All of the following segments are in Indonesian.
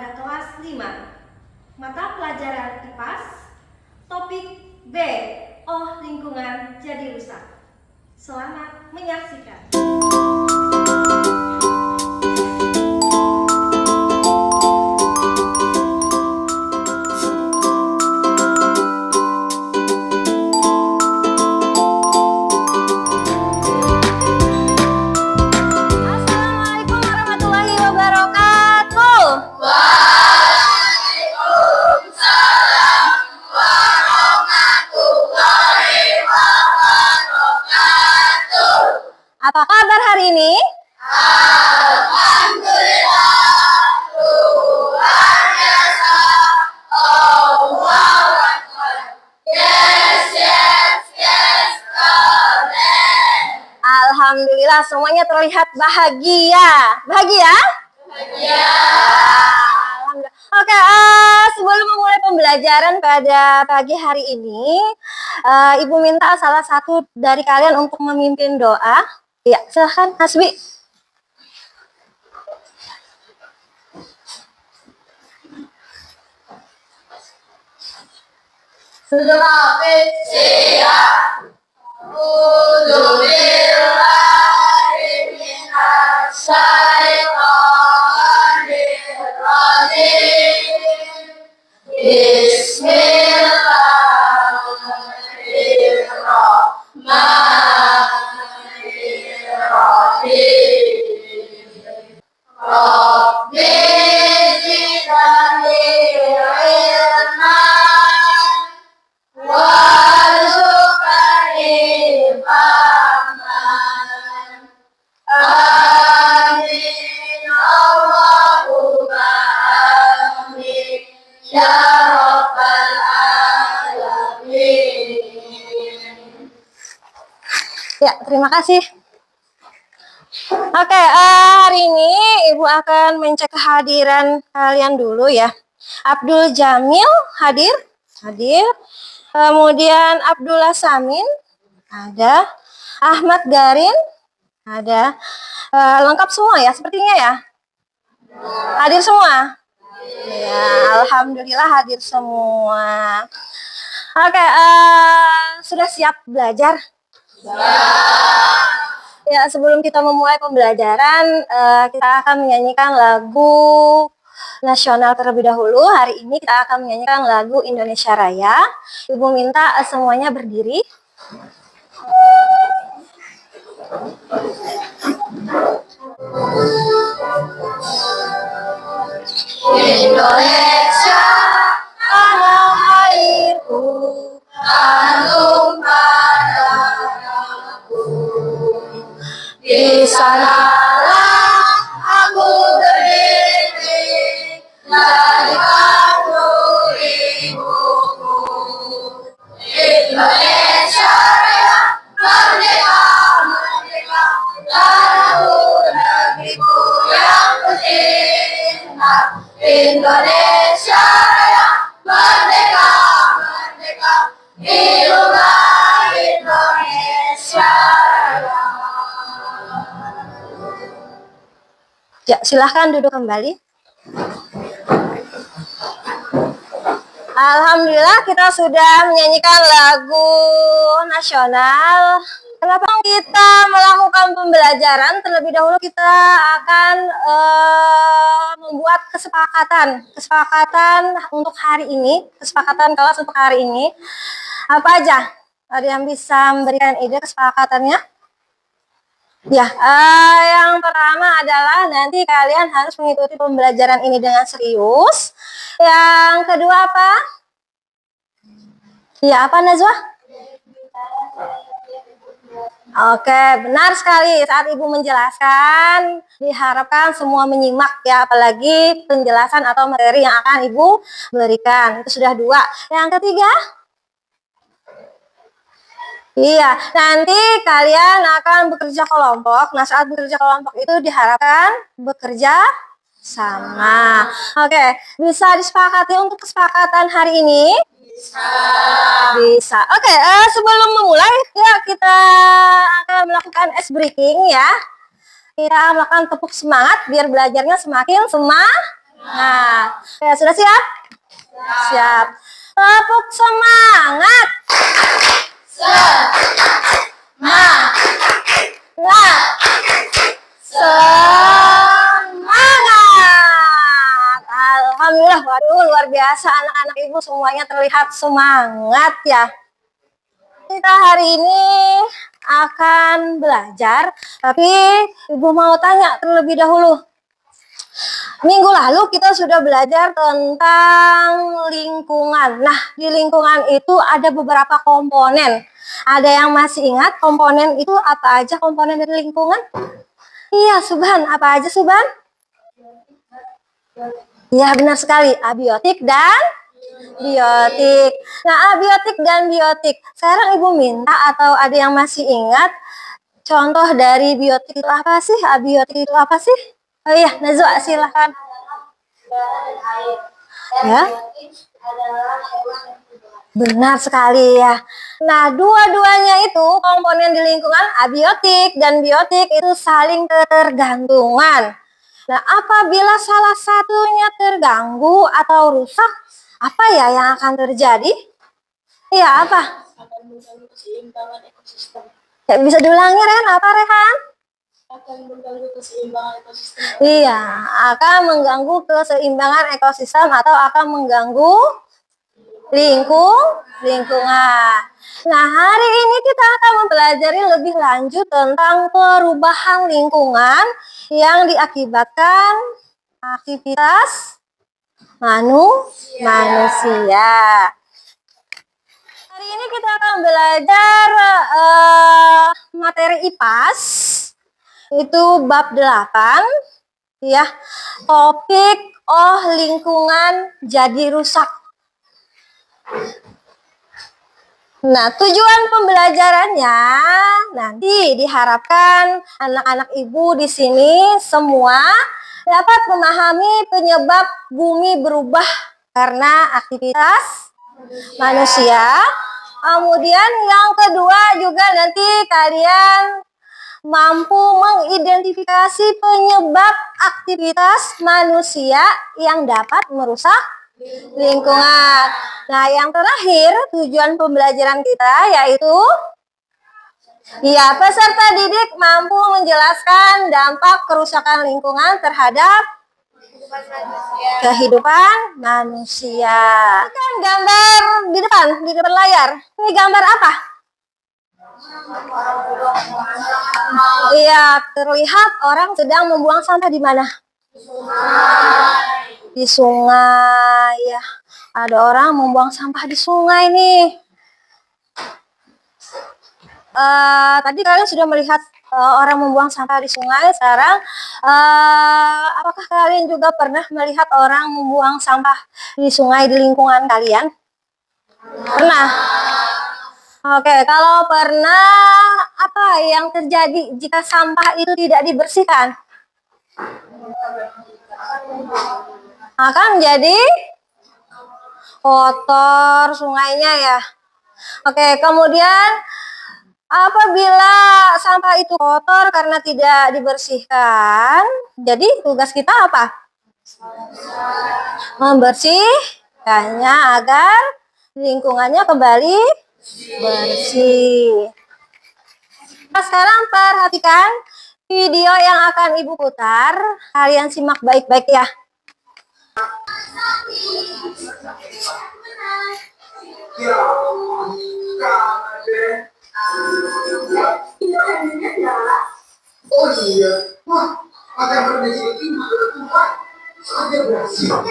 pada kelas 5. Mata pelajaran IPAS, topik B. Oh, lingkungan jadi rusak. Selamat menyaksikan. Assalamualaikum warahmatullahi wabarakatuh. Waalaikumsalam warahmatullahi wabarakatuh. Apa kabar hari ini? Alhamdulillah, luar biasa. Allahu Akbar. Yes, yes, yes, keren. Alhamdulillah semuanya terlihat bahagia. Bahagia? Bahagia. Alhamdulillah. Oke, sebelum memulai pembelajaran pada pagi hari ini, Ibu minta salah satu dari kalian untuk memimpin doa. Ya, silahkan Hasbi. Sudah siap. A'udzu billahi minasy syaithanir rajim. Bismillahirrahmanirrahim. Rabbi zidni ilman warzuqni fahman. Amin Allahumma amin ya rabbal alamin. Ya, terima kasih. Oke, hari ini Ibu akan mencek kehadiran kalian dulu ya. Abdul Jamil hadir? Hadir. Kemudian Abdullah Samin ada. Ahmad Garin ada. Lengkap semua ya sepertinya ya? Hadir semua? Ya, alhamdulillah hadir semua. Oke, sudah siap belajar? Ya, sebelum kita memulai pembelajaran, kita akan menyanyikan lagu nasional terlebih dahulu. Hari ini kita akan menyanyikan lagu Indonesia Raya. Ibu minta semuanya berdiri. Indonesia tanah airku, tanah padaku. Di sanalah aku berdiri, jadikan ibuku. Indonesia Raya, merdeka, merdeka, tanahku, negeriku yang kucinta. Indonesia Raya, merdeka, merdeka, hiduplah Indonesia Raya. Ya, silahkan duduk kembali. Alhamdulillah kita sudah menyanyikan lagu nasional. Kenapa kita melakukan pembelajaran? Terlebih dahulu kita akan membuat kesepakatan untuk hari ini, kesepakatan kelas untuk hari ini. Apa aja? Ada yang bisa memberikan ide kesepakatannya? Ya, yang pertama adalah nanti kalian harus mengikuti pembelajaran ini dengan serius. Yang kedua apa? Ya, apa Najwa? Oke, benar sekali. Saat Ibu menjelaskan, diharapkan semua menyimak ya, apalagi penjelasan atau materi yang akan Ibu berikan. Itu sudah dua. Yang ketiga? Iya, nanti kalian akan bekerja kelompok. Nah, saat bekerja kelompok itu diharapkan bekerja sama. Oke, bisa disepakati untuk kesepakatan hari ini? Bisa. Oke, sebelum memulai, ya kita akan melakukan ice breaking ya. Kita melakukan tepuk semangat biar belajarnya semakin semangat. Nah, ya, sudah siap? Siap. Tepuk semangat. Semangat. Alhamdulillah, waduh luar biasa anak-anak ibu semuanya terlihat semangat ya. Kita hari ini akan belajar, tapi ibu mau tanya terlebih dahulu. Minggu lalu kita sudah belajar tentang lingkungan. Nah, di lingkungan itu ada beberapa komponen. Ada yang masih ingat komponen itu apa aja komponen dari lingkungan? Iya, Subhan. Apa aja, Subhan? Iya, benar sekali. Abiotik dan biotik. Nah, abiotik dan biotik. Sekarang Ibu minta atau ada yang masih ingat contoh dari biotik itu apa sih? Abiotik itu apa sih? Oh iya, Najwa silahkan. Ya. Benar sekali ya. Nah, dua-duanya itu komponen di lingkungan abiotik dan biotik itu saling ketergantungan. Nah, apabila salah satunya terganggu atau rusak, apa ya yang akan terjadi? Iya, apa? Ya, bisa diulangi, Ren. Apa, Rehan? Akan mengganggu keseimbangan ekosistem. Iya, akan mengganggu keseimbangan ekosistem atau akan mengganggu lingkungan. Nah, hari ini kita akan mempelajari lebih lanjut tentang perubahan lingkungan yang diakibatkan aktivitas manusia. Hari ini kita akan belajar materi IPAS. Itu bab 8 ya. Topik lingkungan jadi rusak. Nah, tujuan pembelajarannya nanti diharapkan anak-anak ibu di sini semua dapat memahami penyebab bumi berubah karena aktivitas manusia. Kemudian yang kedua juga nanti kalian mampu mengidentifikasi penyebab aktivitas manusia yang dapat merusak lingkungan. Nah, yang terakhir tujuan pembelajaran kita yaitu peserta didik mampu menjelaskan dampak kerusakan lingkungan terhadap kehidupan manusia. Kan gambar di depan layar. Ini gambar apa? Iya, terlihat orang sedang membuang sampah di mana? Di sungai ya. Ada orang membuang sampah di sungai nih. Tadi kalian sudah melihat orang membuang sampah di sungai. Sekarang apakah kalian juga pernah melihat orang membuang sampah di sungai di lingkungan kalian? Pernah? Oke, kalau pernah, apa yang terjadi jika sampah itu tidak dibersihkan? Akan menjadi kotor sungainya ya. Oke, kemudian apabila sampah itu kotor karena tidak dibersihkan, jadi tugas kita apa? Membersihkannya agar lingkungannya kembali bersih. Nah, sekarang perhatikan video yang akan Ibu putar. Kalian simak baik-baik ya. Oh iya, wah, pakai berdiri ini berubah saja berhasil.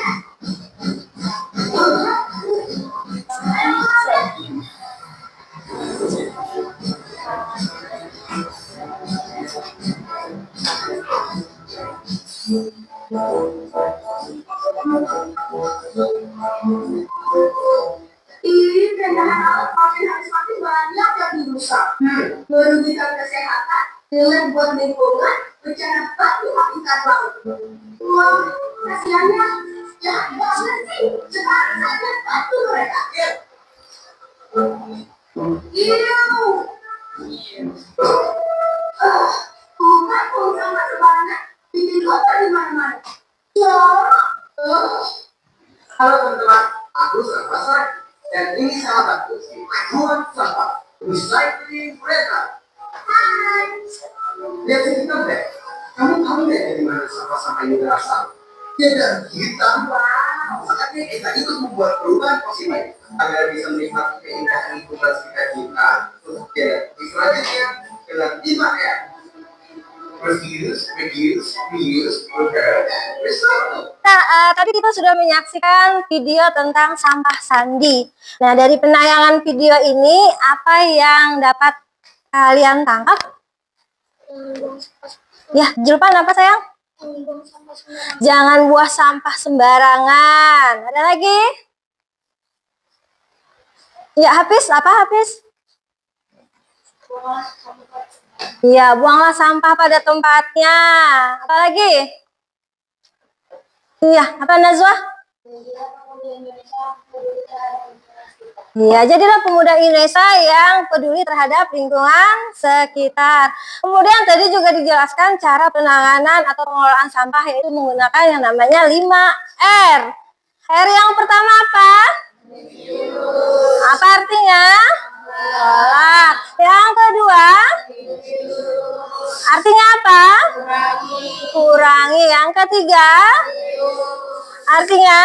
Ini kendaraan harus makin banyak yang dirusak, merugikan kesehatan dengan buat lingkungan bencana batu habitat laut. Wah, kasihannya jahat banget sih. Sekarang saja batu mereka. Bukan buang sampah sembarangan, bikin kotor di mana-mana. Ya, Halo teman-teman, aku Safa Soek, dan ini salah satu ajuan sampah recycling mereka. Hai. Lihat kita deh. Kamu tahu nggak dari mana sampah-sampah ini berasal? Ya dari kita. Wow. Saatnya kita ikut membuat perubahan positif agar bisa menikmati keindahan lingkungan sekitar kita. Untuk generasi selanjutnya dengan 5R. Reduce, reduce, reuse, repair, dan recycle. Nah, tadi kita sudah menyaksikan video tentang sampah sandi. Nah, dari penayangan video ini, apa yang dapat kalian tangkap? Ya, Julpan apa sayang? Jangan buang sampah sembarangan. Ada lagi? Ya, Hafiz, apa Hafiz? Iya, buanglah sampah pada tempatnya. Apa lagi? Iya, apa Najwa? Iya, jadilah pemuda Indonesia yang peduli terhadap lingkungan sekitar. Kemudian tadi juga dijelaskan cara penanganan atau pengelolaan sampah, yaitu menggunakan yang namanya 5R. R yang pertama apa? Apa artinya? Tolak. Yang kedua? Artinya apa? Kurangi. Yang ketiga? Artinya?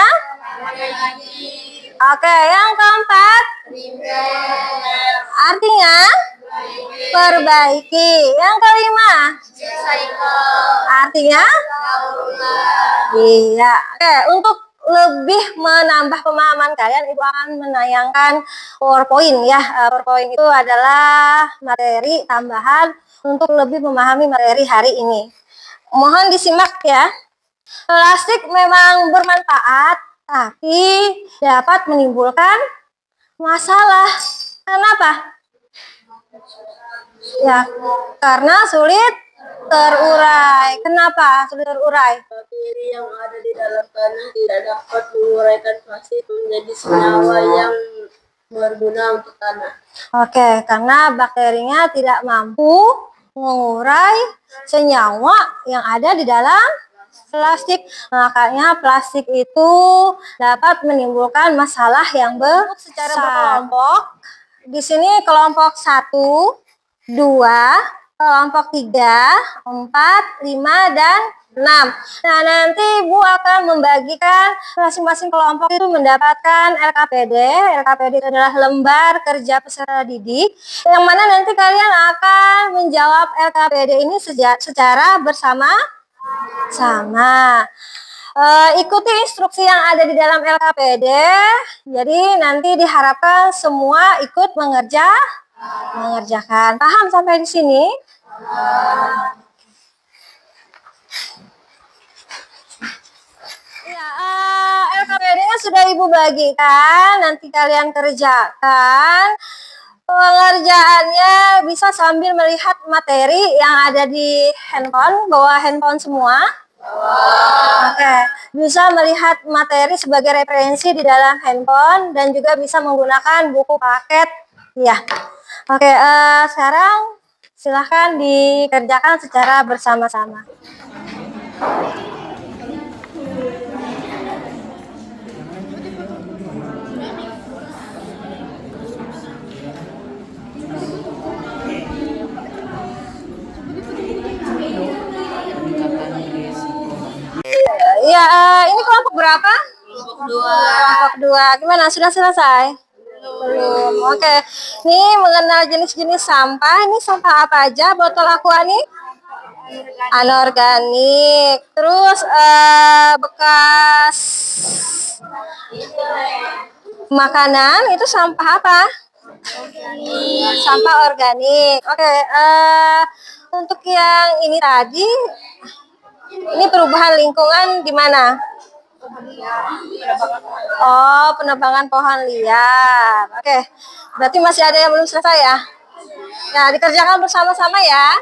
Oke, yang keempat? Artinya? Perbaiki. Yang kelima? Artinya? Iya. Oke, untuk lebih menambah pemahaman kalian, Ibu akan menayangkan PowerPoint ya. PowerPoint itu adalah materi tambahan untuk lebih memahami materi hari ini. Mohon disimak ya. Plastik memang bermanfaat, tapi dapat menimbulkan masalah. Kenapa? Ya, karena sulit terurai. Kenapa sulit terurai? Bakteri yang ada di dalam tanah tidak dapat menguraikan plastik menjadi senyawa yang berguna untuk tanah. Oke, karena bakterinya tidak mampu mengurai senyawa yang ada di dalam plastik. Makanya plastik itu dapat menimbulkan masalah yang besar. Secara berkelompok, di sini kelompok 1, 2, kelompok 3, 4, 5, dan 6. Nah, nanti Ibu akan membagikan masing-masing kelompok itu mendapatkan LKPD. LKPD itu adalah lembar kerja peserta didik, yang mana nanti kalian akan menjawab LKPD ini secara bersama-sama. Ikuti instruksi yang ada di dalam LKPD. Jadi nanti diharapkan semua ikut mengerjakan. Paham sampai di sini? Ya, LKPD-nya sudah Ibu bagikan, nanti kalian kerjakan. Pengerjaannya bisa sambil melihat materi yang ada di handphone, bawa handphone semua. Oke, bisa melihat materi sebagai referensi di dalam handphone dan juga bisa menggunakan buku paket. Ya, oke. Sekarang silahkan dikerjakan secara bersama-sama. Ya, ini kelompok berapa? Kelompok 2. Gimana? Sudah selesai? Belum. Oke. Ini mengenal jenis-jenis sampah. Ini sampah apa aja? Botol aqua nih? Anorganik. Terus bekas makanan itu sampah apa? Sampah organik. Oke. Untuk yang ini tadi, ini perubahan lingkungan di mana? Oh, penebangan pohon liar. Oke, berarti masih ada yang belum selesai ya? Nah, dikerjakan bersama-sama ya.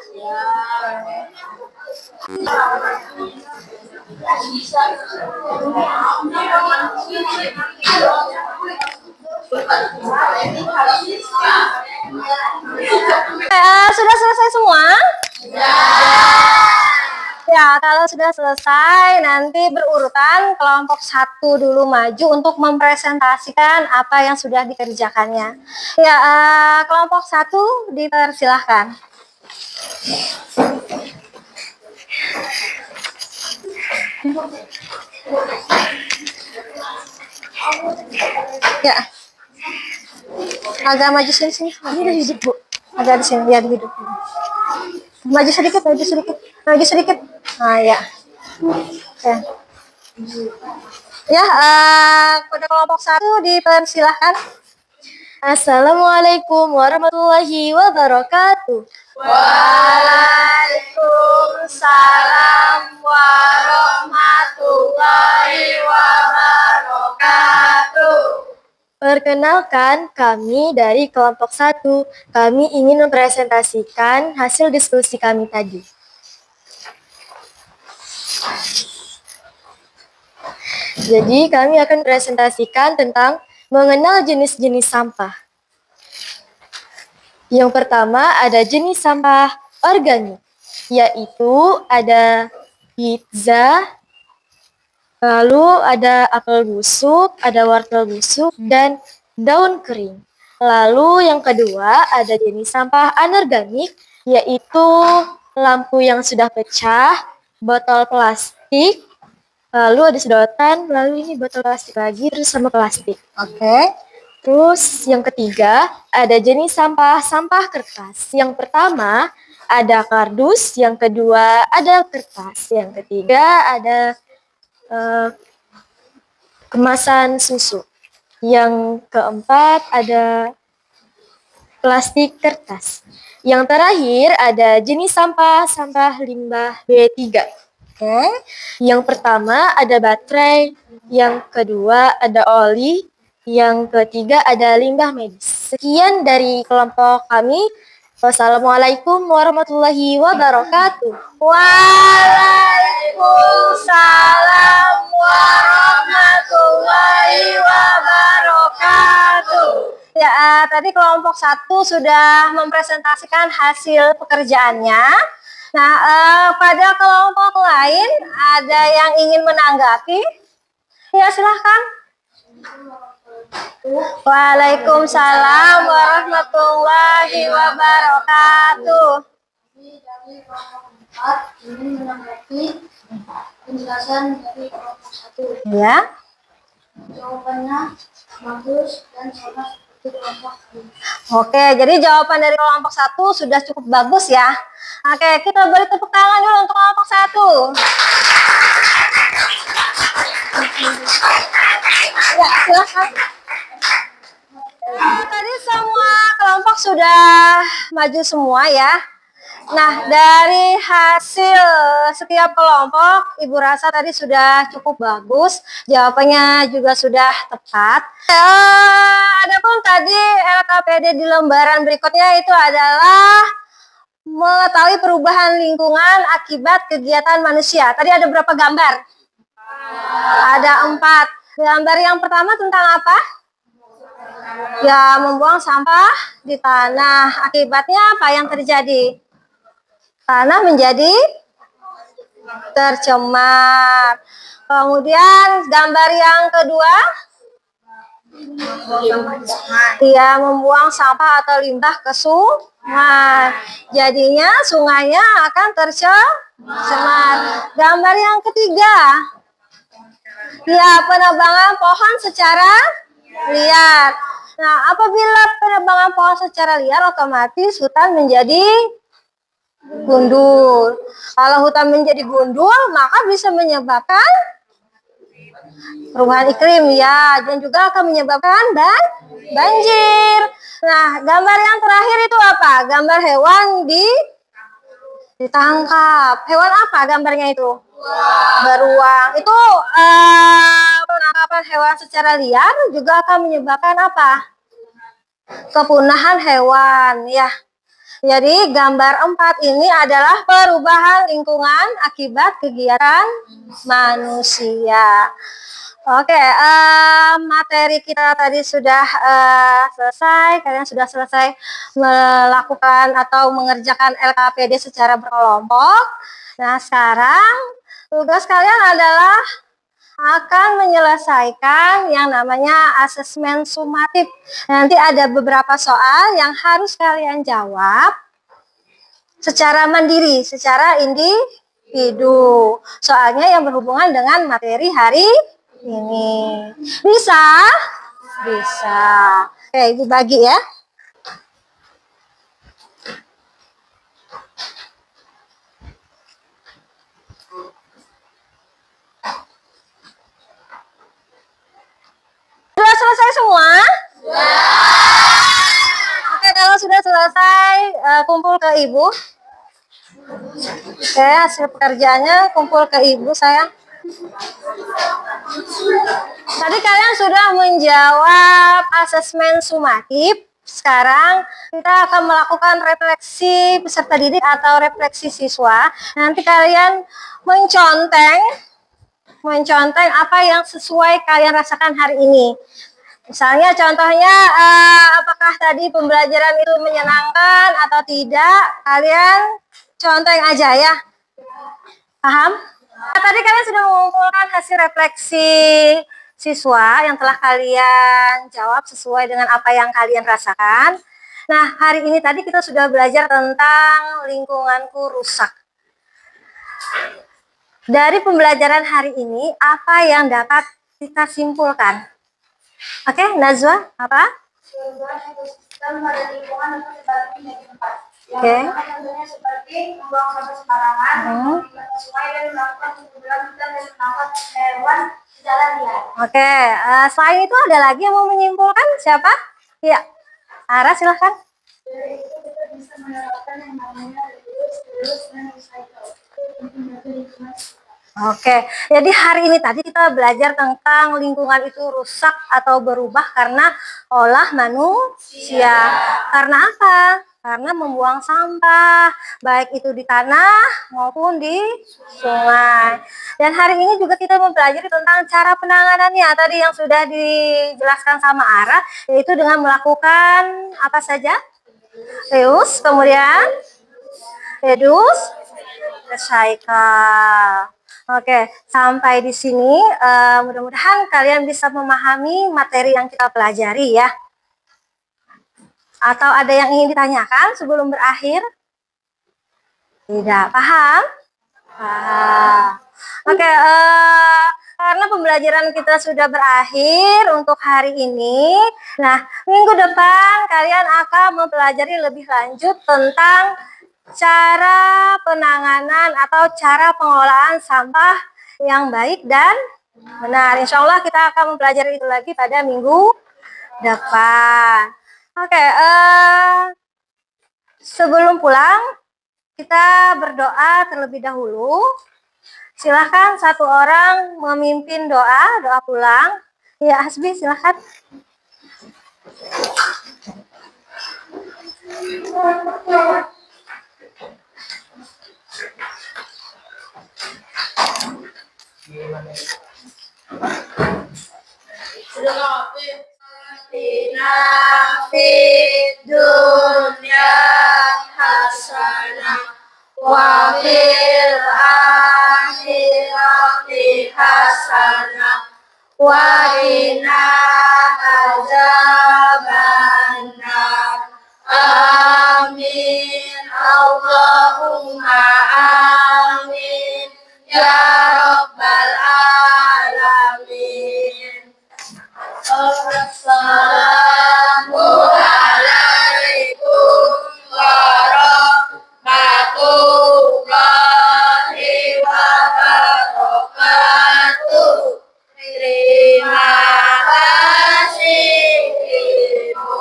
Sudah selesai semua? Ya, kalau sudah selesai, nanti berurutan kelompok 1 dulu maju untuk mempresentasikan apa yang sudah dikerjakannya. Ya, kelompok 1 dipersilahkan. Ya, agak maju sini. Ini hidup, Bu. Agak di sini, ya, hidup. Maju sedikit. Nah, ya. Oke. Ya, pada kelompok 1 dipersilahkan. Assalamualaikum warahmatullahi wabarakatuh. Waalaikumsalam warahmatullahi wabarakatuh. Perkenalkan, kami dari kelompok 1. Kami ingin mempresentasikan hasil diskusi kami tadi. Jadi, kami akan presentasikan tentang mengenal jenis-jenis sampah. Yang pertama ada jenis sampah organik, yaitu ada pizza, lalu ada apel busuk, ada wortel busuk, dan daun kering. Lalu yang kedua ada jenis sampah anorganik, yaitu lampu yang sudah pecah, botol plastik, lalu ada sedotan, lalu ini botol plastik lagi, terus sama plastik. Oke. Terus yang ketiga ada jenis sampah kertas. Yang pertama ada kardus, yang kedua ada kertas, yang ketiga ada kemasan susu. Yang keempat ada plastik kertas. Yang terakhir ada jenis sampah limbah B3. Oke. Yang pertama ada baterai, yang kedua ada oli, yang ketiga ada limbah medis. Sekian dari kelompok kami. Wassalamualaikum warahmatullahi wabarakatuh. Waalaikumsalam warahmatullahi wabarakatuh. Ya, tadi kelompok 1 sudah mempresentasikan hasil pekerjaannya. Nah, pada kelompok lain ada yang ingin menanggapi? Ya, silahkan. Waalaikumsalam warahmatullahi wabarakatuh. Dari kelompok 4 ingin menanggapi penjelasan dari kelompok 1. Ya. Jawabannya bagus dan sama seperti kelompok 2. Oke, jadi jawaban dari kelompok 1 sudah cukup bagus ya. Oke, kita beri tepuk tangan dulu untuk kelompok 1. Ya, silakan. Tadi semua kelompok sudah maju semua ya. Nah, dari hasil setiap kelompok, Ibu rasa tadi sudah cukup bagus. Jawabannya juga sudah tepat. Adapun tadi LKPD di lembaran berikutnya itu adalah mengetahui perubahan lingkungan akibat kegiatan manusia. Tadi ada berapa gambar? Ada 4. Gambar yang pertama tentang apa? Ya, membuang sampah di tanah. Akibatnya apa yang terjadi? Tanah menjadi tercemar. Kemudian gambar yang kedua, dia membuang sampah atau limbah ke sungai. Jadinya sungainya akan tercemar. Gambar yang ketiga, ya penebangan pohon secara liar. Nah, apabila penebangan pohon secara liar, otomatis hutan menjadi gundul. Kalau hutan menjadi gundul, maka bisa menyebabkan perubahan iklim ya, dan juga akan menyebabkan banjir. Nah, gambar yang terakhir itu apa? Gambar hewan ditangkap. Hewan apa gambarnya itu? Beruang. Itu penangkapan hewan secara liar juga akan menyebabkan apa? Kepunahan hewan ya. Jadi gambar 4 ini adalah perubahan lingkungan akibat kegiatan manusia. Oke, materi kita tadi sudah selesai. Kalian sudah selesai melakukan atau mengerjakan LKPD secara berkelompok. Nah, sekarang Tugas kalian adalah akan menyelesaikan yang namanya asesmen sumatif. Nanti ada beberapa soal yang harus kalian jawab secara mandiri, secara individu. Soalnya yang berhubungan dengan materi hari ini. Bisa? Bisa. Oke, Ibu bagi ya. Sudah selesai semua? Oke, kalau sudah selesai, kumpul ke Ibu. Oke, hasil pekerjaannya kumpul ke Ibu sayang. Tadi kalian sudah menjawab asesmen sumatif. Sekarang kita akan melakukan refleksi peserta didik atau refleksi siswa. Nanti kalian menconteng apa yang sesuai kalian rasakan hari ini. Misalnya contohnya apakah tadi pembelajaran itu menyenangkan atau tidak, kalian conteng aja ya. Paham? Nah, tadi kalian sudah mengumpulkan hasil refleksi siswa yang telah kalian jawab sesuai dengan apa yang kalian rasakan. Nah, hari ini tadi kita sudah belajar tentang lingkunganku rusak. Dari pembelajaran hari ini, apa yang dapat kita simpulkan? Oke, Najwa, apa? Oke. Contohnya seperti membuang sampah sembarangan, melihat sungai dan melakukan pengumpulan hutan dan menangkap hewan di jalan liar. Oke, selain itu ada lagi yang mau menyimpulkan? Siapa? Iya, Ara silahkan. Dari itu kita bisa menerapkan yang namanya reduce dan recycle. Oke, jadi hari ini tadi kita belajar tentang lingkungan itu rusak atau berubah karena olah manusia. Karena apa? Karena membuang sampah, baik itu di tanah maupun di sungai. Dan hari ini juga kita mempelajari tentang cara penanganannya. Tadi yang sudah dijelaskan sama Ara, yaitu dengan melakukan apa saja? Reuse, kemudian reduce, recycle. Oke, sampai di sini mudah-mudahan kalian bisa memahami materi yang kita pelajari ya. Atau ada yang ingin ditanyakan sebelum berakhir? Tidak, paham? Paham. Oke, karena pembelajaran kita sudah berakhir untuk hari ini. Nah, minggu depan kalian akan mempelajari lebih lanjut tentang cara penanganan atau cara pengelolaan sampah yang baik dan benar. Insya Allah kita akan mempelajari itu lagi pada minggu depan. Oke, sebelum pulang kita berdoa terlebih dahulu. Silahkan satu orang memimpin doa pulang. Ya, Hasbi silahkan. Dunia hasanah wa fil akhirati hasanah wa qina adzabannar. Amin Allahumma amin ya rabbal alamin. Assalamualaikum warahmatullahi wabarakatuh. Terima kasih Ibu.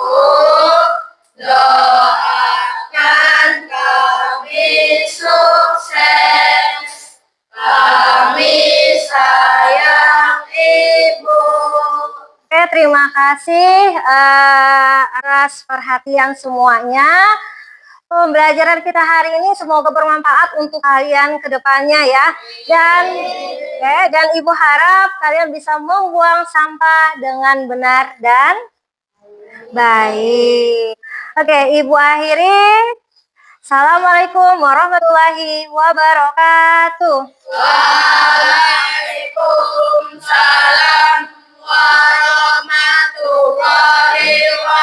Doakan kami sukses. Kami sayang Ibu. Oke, terima kasih atas perhatian semuanya. Pembelajaran kita hari ini semoga bermanfaat untuk kalian ke depannya ya. Dan Ibu harap kalian bisa membuang sampah dengan benar dan baik. Oke, Ibu akhiri. Assalamualaikum warahmatullahi wabarakatuh. Waalaikumsalam warahmatullahi wabarakatuh.